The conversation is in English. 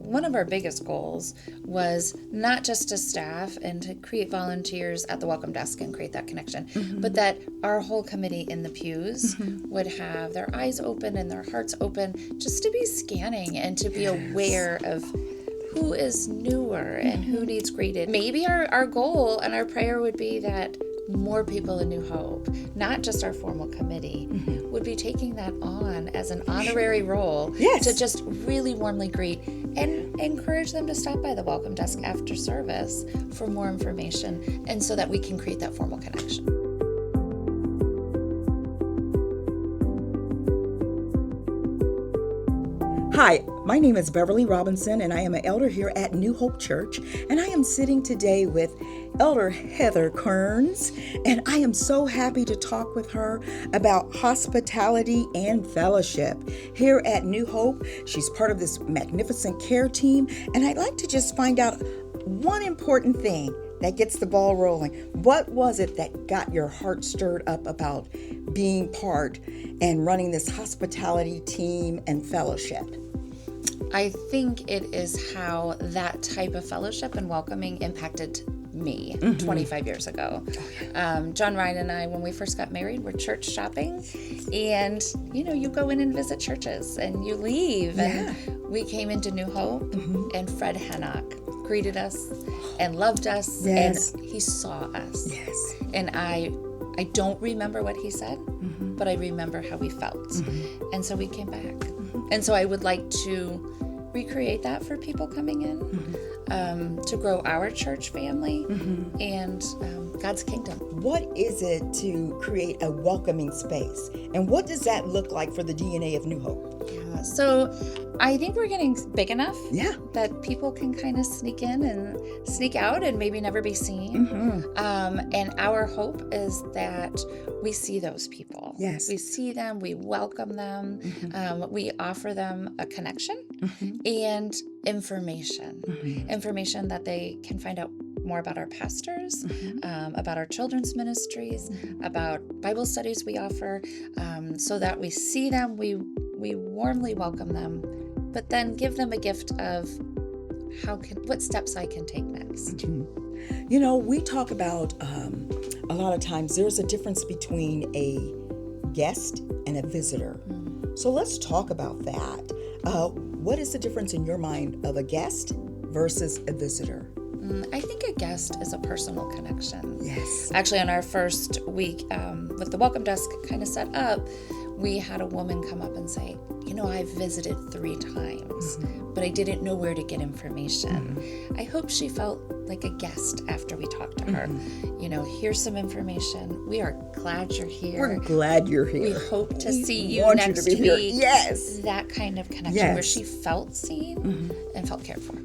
one of our biggest goals was not just to staff and to create volunteers at the welcome desk and create that connection, but that our whole committee in the pews would have their eyes open and their hearts open just to be scanning and to be aware of who is newer and who needs greeted. Maybe our goal and our prayer would be that more people in New Hope, not just our formal committee, would be taking that on as an honorary role to just really warmly greet and encourage them to stop by the welcome desk after service for more information, and so that we can create that formal connection. Hi, my name is Beverly Robinson, and I am an elder here at New Hope Church, and I am sitting today with Elder Heather Kern, and I am so happy to talk with her about hospitality and fellowship here at New Hope. She's part of this magnificent care team, and I'd like to just find out one important thing that gets the ball rolling. What was it that got your heart stirred up about being part and running this hospitality team and fellowship? I think it is how that type of fellowship and welcoming impacted me 25 years ago. John Ryan and I, when we first got married, were church shopping, and you go in and visit churches and you leave, and we came into New Hope, and Fred Hennock greeted us and loved us, and he saw us. And I don't remember what he said, but I remember how we felt, and so we came back. And so I would like to recreate that for people coming in, to grow our church family and God's kingdom. What is it to create a welcoming space? And what does that look like for the DNA of New Hope? So I think we're getting big enough that people can kind of sneak in and sneak out and maybe never be seen. And our hope is that we see those people. We see them, we welcome them, we offer them a connection and information. Information that they can find out more about our pastors, about our children's ministries, about Bible studies we offer, so that we see them, we warmly welcome them, but then give them a gift of what steps I can take next. We talk about a lot of times there's a difference between a guest and a visitor. So let's talk about that. What is the difference in your mind of a guest versus a visitor? I think a guest is a personal connection. Actually, on our first week with the welcome desk kind of set up, we had a woman come up and say, I visited 3 times, but I didn't know where to get information. I hope she felt like a guest after we talked to her. Here's some information. We are glad you're here. We're glad you're here. We hope to see you next week. Yes. That kind of connection where she felt seen and felt cared for.